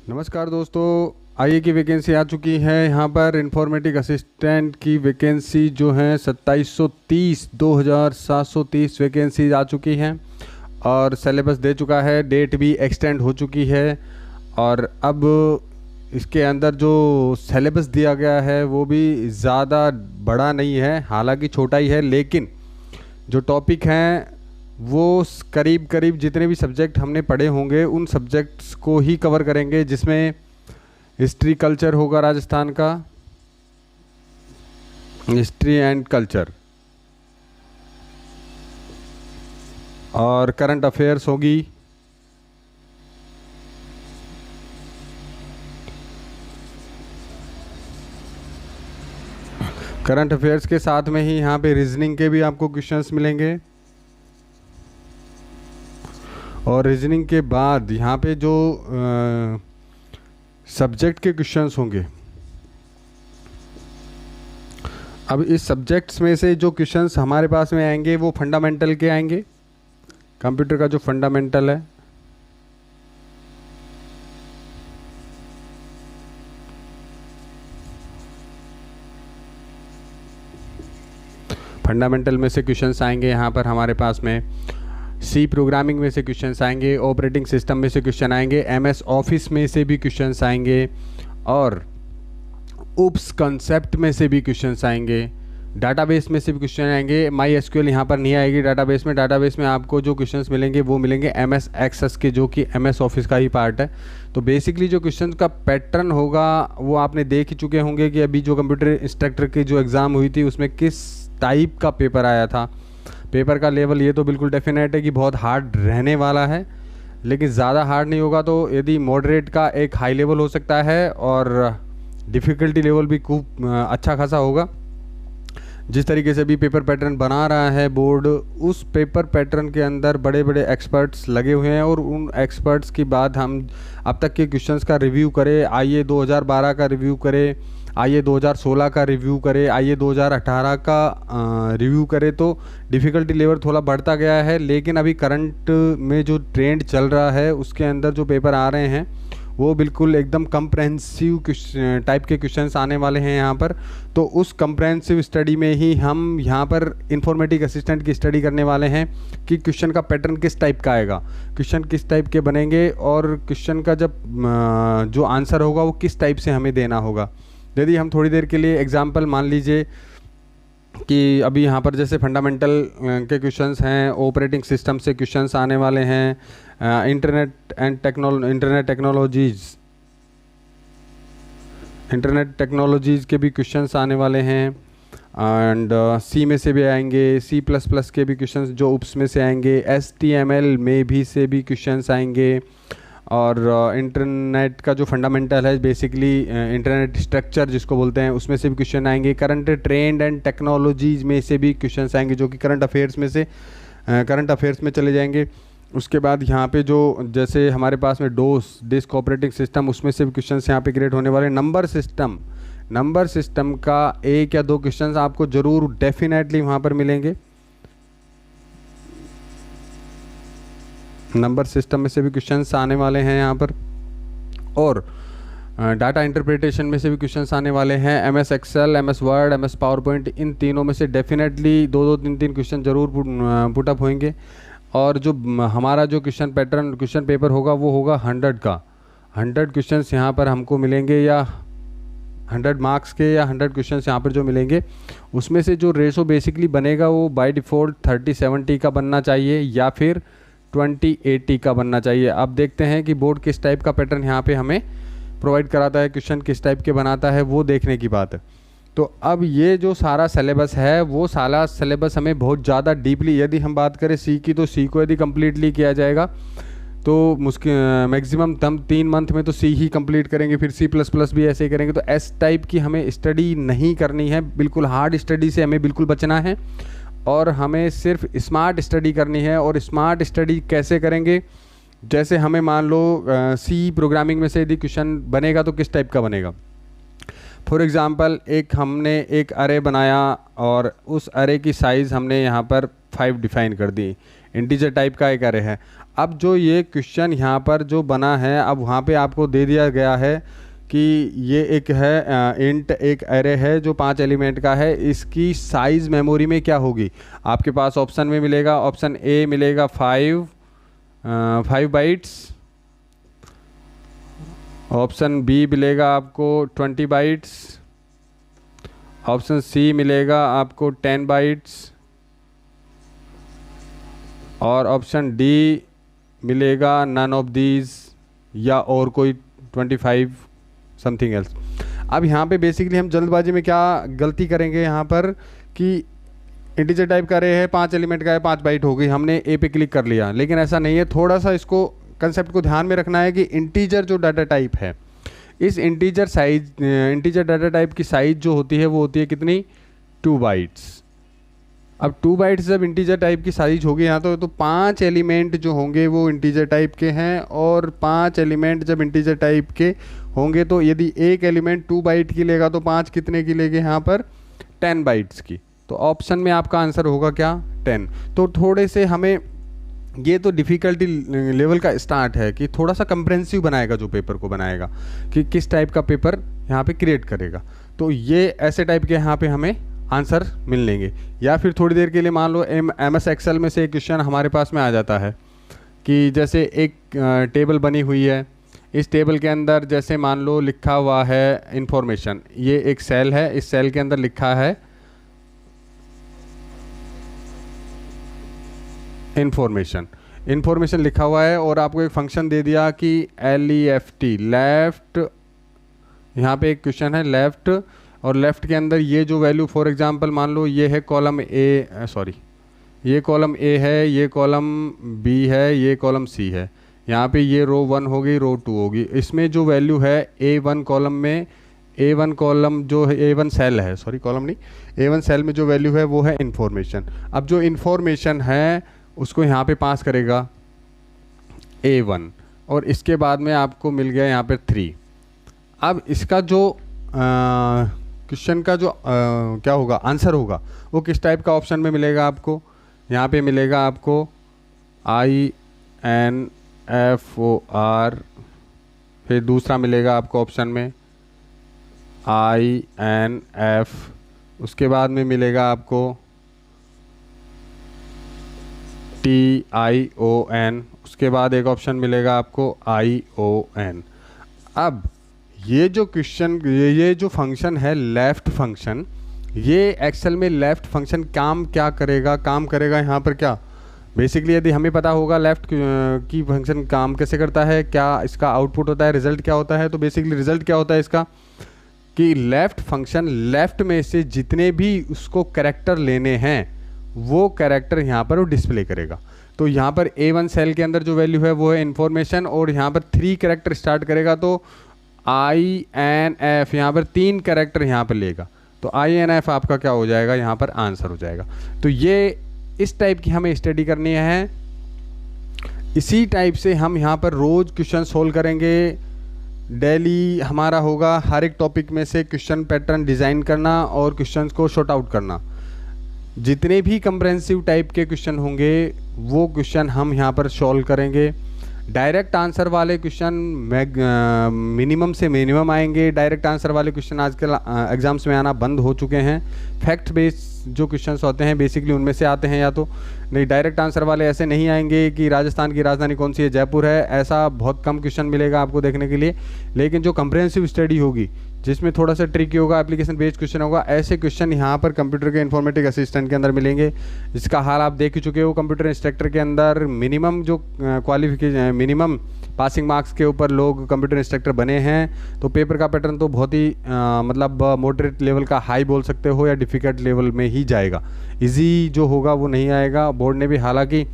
नमस्कार दोस्तों। आईए की वैकेंसी आ चुकी है। यहाँ पर इंफॉर्मेटिक असिस्टेंट की वैकेंसी जो है 2730 वैकेंसी आ चुकी हैं और सिलेबस दे चुका है, डेट भी एक्सटेंड हो चुकी है। और अब इसके अंदर जो सिलेबस दिया गया है वो भी ज़्यादा बड़ा नहीं है, हालांकि छोटा ही है, लेकिन जो टॉपिक हैं वो करीब करीब जितने भी सब्जेक्ट हमने पढ़े होंगे उन सब्जेक्ट्स को ही कवर करेंगे, जिसमें हिस्ट्री कल्चर होगा राजस्थान का, हिस्ट्री एंड कल्चर, और करंट अफेयर्स होगी। करंट अफेयर्स के साथ में ही यहाँ पे रीजनिंग के भी आपको क्वेश्चंस मिलेंगे। और रीजनिंग के बाद यहाँ पे जो सब्जेक्ट के क्वेश्चंस होंगे, अब इस सब्जेक्ट्स में से जो क्वेश्चंस हमारे पास में आएंगे वो फंडामेंटल के आएंगे। कंप्यूटर का जो फंडामेंटल है, फंडामेंटल में से क्वेश्चंस आएंगे यहाँ पर हमारे पास में। सी प्रोग्रामिंग में से क्वेश्चंस आएंगे, ऑपरेटिंग सिस्टम में से क्वेश्चन आएंगे, एमएस ऑफिस में से भी क्वेश्चंस आएंगे, और उप्स कंसेप्ट में से भी क्वेश्चंस आएंगे, डाटाबेस में से भी क्वेश्चन आएंगे। माई एसक्यूएल यहाँ पर नहीं आएगी डाटाबेस में। डाटाबेस में आपको जो क्वेश्चंस मिलेंगे वो मिलेंगे एमएस एक्सेस के, जो कि एमएस ऑफिस का ही पार्ट है। तो बेसिकली जो क्वेश्चंस का पैटर्न होगा वो आपने देख ही चुके होंगे कि अभी जो कंप्यूटर इंस्ट्रक्टर की जो एग्ज़ाम हुई थी उसमें किस टाइप का पेपर आया था। पेपर का लेवल ये तो बिल्कुल डेफिनेट है कि बहुत हार्ड रहने वाला है, लेकिन ज़्यादा हार्ड नहीं होगा। तो यदि मॉडरेट का एक हाई लेवल हो सकता है और डिफ़िकल्टी लेवल भी खूब अच्छा खासा होगा। जिस तरीके से भी पेपर पैटर्न बना रहा है बोर्ड, उस पेपर पैटर्न के अंदर बड़े बड़े एक्सपर्ट्स लगे हुए हैं, और उन एक्सपर्ट्स की बाद हम अब तक के क्वेश्चंस का रिव्यू करें। आइए 2012 का रिव्यू करें, आइए 2016 का रिव्यू करें, आइए 2018 का रिव्यू करें, तो डिफ़िकल्टी लेवल थोड़ा बढ़ता गया है। लेकिन अभी करंट में जो ट्रेंड चल रहा है उसके अंदर जो पेपर आ रहे हैं वो बिल्कुल एकदम कंप्रहेंसिव टाइप के क्वेश्चंस आने वाले हैं यहाँ पर। तो उस कंप्रहेंसिव स्टडी में ही हम यहाँ पर इंफॉर्मेटिक असिस्टेंट की स्टडी करने वाले हैं कि क्वेश्चन का पैटर्न किस टाइप का आएगा, क्वेश्चन किस टाइप के बनेंगे, और क्वेश्चन का जब जो आंसर होगा वो किस टाइप से हमें देना होगा। यदि हम थोड़ी देर के लिए एग्जाम्पल मान लीजिए कि अभी यहाँ पर जैसे फंडामेंटल के क्वेश्चंस हैं, ऑपरेटिंग सिस्टम से क्वेश्चंस आने वाले हैं, इंटरनेट टेक्नोलॉजीज़ के भी क्वेश्चंस आने वाले हैं, एंड सी में से भी आएंगे, सी प्लस प्लस के भी क्वेश्चंस जो उप्स में से आएंगे, HTML में भी से भी क्वेश्चंस आएंगे, और इंटरनेट का जो फंडामेंटल है बेसिकली इंटरनेट स्ट्रक्चर जिसको बोलते हैं उसमें से भी क्वेश्चन आएंगे, करंट ट्रेंड एंड टेक्नोलॉजीज़ में से भी क्वेश्चंस आएंगे जो कि करंट अफेयर्स में चले जाएंगे। उसके बाद यहाँ पे जो जैसे हमारे पास में डोस डिस्क ऑपरेटिंग सिस्टम, उसमें से भी क्वेश्चंस यहाँ पे क्रिएट होने वाले हैं। नंबर सिस्टम का 1 या 2 क्वेश्चंस आपको ज़रूर डेफिनेटली वहाँ पर मिलेंगे। नंबर सिस्टम में से भी क्वेश्चंस आने वाले हैं यहाँ पर, और डाटा इंटरप्रिटेशन में से भी क्वेश्चंस आने वाले हैं। MS Excel, MS Word, MS PowerPoint, इन तीनों में से डेफिनेटली 2-2, 3-3 क्वेश्चन ज़रूर पुटअप होंगे। और जो हमारा जो क्वेश्चन पेपर होगा वो होगा 100 का। 100 क्वेश्चंस यहाँ पर हमको मिलेंगे, या 100 मार्क्स के, या 100 क्वेश्चंस यहाँ पर जो मिलेंगे उसमें से जो रेशो बेसिकली बनेगा वो बाय डिफ़ॉल्ट 30-70 का बनना चाहिए या फिर 20-80 का बनना चाहिए। अब देखते हैं कि बोर्ड किस टाइप का पैटर्न यहाँ पे हमें प्रोवाइड कराता है, क्वेश्चन किस टाइप के बनाता है, वो देखने की बात है। तो अब ये जो सारा सिलेबस है वो सारा सिलेबस हमें बहुत ज़्यादा डीपली, यदि हम बात करें सी की, तो सी को यदि कम्प्लीटली किया जाएगा तो मुश्किल मैक्सिमम हम 3 मंथ में तो सी ही कंप्लीट करेंगे, फिर C++ भी ऐसे ही करेंगे। तो एस टाइप की हमें स्टडी नहीं करनी है, बिल्कुल हार्ड स्टडी से हमें बिल्कुल बचना है, और हमें सिर्फ स्मार्ट स्टडी करनी है। और स्मार्ट स्टडी कैसे करेंगे, जैसे हमें मान लो सी प्रोग्रामिंग में से यदि क्वेश्चन बनेगा तो किस टाइप का बनेगा। फॉर एग्ज़ाम्पल हमने एक अरे बनाया और उस अरे की साइज़ हमने यहाँ पर 5 डिफ़ाइन कर दी। इंटीजर टाइप का एक एरे है। अब जो ये क्वेश्चन यहाँ पर जो बना है, अब वहाँ पे आपको दे दिया गया है कि ये एक है इंट एक एरे है जो 5 एलिमेंट का है, इसकी साइज़ मेमोरी में क्या होगी आपके पास ऑप्शन में मिलेगा। ऑप्शन ए मिलेगा 5 बाइट्स, ऑप्शन बी मिलेगा आपको 20 बाइट्स, ऑप्शन सी मिलेगा आपको 10 बाइट्स और ऑप्शन डी मिलेगा नन ऑफ दीज या और कोई 25 समथिंग एल्स। अब यहाँ पे बेसिकली हम जल्दबाजी में क्या गलती करेंगे यहाँ पर कि इंटीजर टाइप का एरे है, 5 एलिमेंट का है, 5 बाइट हो गई, हमने ए पे क्लिक कर लिया, लेकिन ऐसा नहीं है। थोड़ा सा इसको कंसेप्ट को ध्यान में रखना है कि इंटीजर जो डाटा टाइप है, इस इंटीजर डाटा टाइप की साइज जो होती है वो होती है कितनी, 2 बाइट्स। अब 2 बाइट्स जब इंटीजर टाइप की साइज होगी यहाँ तो 5 एलिमेंट जो होंगे वो इंटीजर टाइप के हैं, और 5 एलिमेंट जब इंटीजर टाइप के होंगे तो यदि एक एलिमेंट 2 बाइट की लेगा तो 5 कितने की लेंगे यहाँ पर, 10 बाइट्स की। तो ऑप्शन में आपका आंसर होगा क्या, 10। तो थोड़े से हमें ये तो डिफ़िकल्टी लेवल का स्टार्ट है कि थोड़ा सा कंप्रेहेंसिव बनाएगा जो पेपर को बनाएगा कि किस टाइप का पेपर यहाँ पे क्रिएट करेगा। तो ये ऐसे टाइप के यहाँ पे हमें आंसर मिल लेंगे। या फिर थोड़ी देर के लिए मान लो MS एक्सेल में से एक क्वेश्चन हमारे पास में आ जाता है कि जैसे एक टेबल बनी हुई है, इस टेबल के अंदर जैसे मान लो लिखा हुआ है इंफॉर्मेशन, ये एक सेल है, इस सेल के अंदर लिखा है इंफॉर्मेशन लिखा हुआ है, और आपको एक फंक्शन दे दिया कि LEFT लेफ्ट, यहाँ पे एक क्वेश्चन है लेफ्ट, और लेफ़्ट के अंदर ये जो वैल्यू फॉर एग्जांपल मान लो ये है कॉलम ए, ये कॉलम ए है, ये कॉलम बी है, ये कॉलम सी है, यहाँ पे ये रो 1 होगी, रो 2 होगी। इसमें जो वैल्यू है A1 कॉलम में, A1 कॉलम जो है, A1 सेल है, कॉलम नहीं, A1 सेल में जो वैल्यू है वो है इन्फॉर्मेशन। अब जो इन्फॉर्मेशन है उसको यहाँ पे पास करेगा A1, और इसके बाद में आपको मिल गया यहाँ पे 3। अब इसका जो क्वेश्चन का जो क्या होगा आंसर होगा वो किस टाइप का ऑप्शन में मिलेगा आपको, यहाँ पे मिलेगा आपको INFOR, फिर दूसरा मिलेगा आपको ऑप्शन में INF, उसके बाद में मिलेगा आपको TION, उसके बाद एक ऑप्शन मिलेगा आपको ION। अब ये जो क्वेश्चन, ये जो फंक्शन है लेफ़्ट फंक्शन, ये एक्सेल में लेफ़्ट फंक्शन काम क्या करेगा, काम करेगा यहाँ पर क्या, बेसिकली यदि हमें पता होगा लेफ़्ट की फंक्शन काम कैसे करता है, क्या इसका आउटपुट होता है, रिज़ल्ट क्या होता है, तो बेसिकली रिज़ल्ट क्या होता है इसका कि लेफ़्ट फंक्शन लेफ़्ट में से जितने भी उसको कैरेक्टर लेने हैं वो कैरेक्टर यहाँ पर वो डिस्प्ले करेगा। तो यहाँ पर A1 सेल के अंदर जो वैल्यू है वो है इन्फॉर्मेशन, और यहाँ पर 3 कैरेक्टर स्टार्ट करेगा तो INF यहाँ पर 3 कैरेक्टर यहाँ पर लेगा, तो INF आपका क्या हो जाएगा, यहाँ पर आंसर हो जाएगा। तो ये इस टाइप की हमें स्टडी करनी है। इसी टाइप से हम यहाँ पर रोज़ क्वेश्चन सोल्व करेंगे। डेली हमारा होगा हर एक टॉपिक में से क्वेश्चन पैटर्न डिज़ाइन करना और क्वेश्चंस को शॉर्ट आउट करना। जितने भी कंप्रेहेंसिव टाइप के क्वेश्चन होंगे वो क्वेश्चन हम यहाँ पर सॉल्व करेंगे। डायरेक्ट आंसर वाले क्वेश्चन मिनिमम से मिनिमम आएंगे। डायरेक्ट आंसर वाले क्वेश्चन आजकल एग्जाम्स में आना बंद हो चुके हैं। फैक्ट बेस्ड जो क्वेश्चंस होते हैं बेसिकली उनमें से आते हैं, या तो नहीं डायरेक्ट आंसर वाले ऐसे नहीं आएंगे कि राजस्थान की राजधानी कौन सी है, जयपुर है, ऐसा बहुत कम क्वेश्चन मिलेगा आपको देखने के लिए। लेकिन जो कंप्रेहेंसिव स्टडी होगी जिसमें थोड़ा सा ट्रिकी होगा, एप्लीकेशन बेस्ड क्वेश्चन होगा, ऐसे क्वेश्चन यहाँ पर कंप्यूटर के इन्फॉर्मेटिक असिस्टेंट के अंदर मिलेंगे, जिसका हाल आप देख ही चुके हो। कंप्यूटर इंस्ट्रक्टर के अंदर मिनिमम जो क्वालिफिकेशन, मिनिमम पासिंग मार्क्स के ऊपर लोग कंप्यूटर इंस्ट्रक्टर बने हैं। तो पेपर का पैटर्न तो बहुत ही मतलब मॉडरेट लेवल का हाई बोल सकते हो या डिफ़िकल्ट लेवल में ही जाएगा। इजी जो होगा वो नहीं आएगा। बोर्ड ने भी हालांकि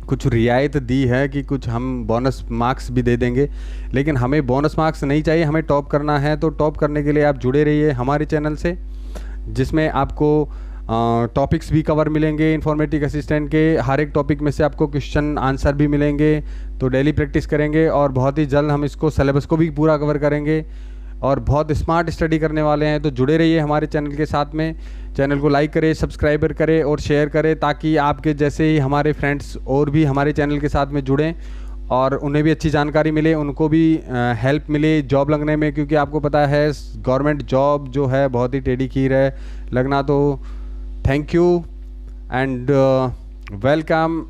कुछ रियायत दी है कि कुछ हम बोनस मार्क्स भी दे देंगे, लेकिन हमें बोनस मार्क्स नहीं चाहिए, हमें टॉप करना है। तो टॉप करने के लिए आप जुड़े रहिए हमारे चैनल से, जिसमें आपको टॉपिक्स भी कवर मिलेंगे इन्फॉर्मेटिक असिस्टेंट के। हर एक टॉपिक में से आपको क्वेश्चन आंसर भी मिलेंगे। तो डेली प्रैक्टिस करेंगे और बहुत ही जल्द हम इसको सिलेबस को भी पूरा कवर करेंगे और बहुत स्मार्ट स्टडी करने वाले हैं। तो जुड़े रहिए हमारे चैनल के साथ में। चैनल को लाइक करें, सब्सक्राइबर करें और शेयर करें, ताकि आपके जैसे ही हमारे फ्रेंड्स और भी हमारे चैनल के साथ में जुड़ें और उन्हें भी अच्छी जानकारी मिले, उनको भी हेल्प मिले जॉब लगने में, क्योंकि आपको पता है गवर्नमेंट जॉब जो है बहुत ही टेढ़ी खीर है लगना। तो थैंक यू एंड वेलकम।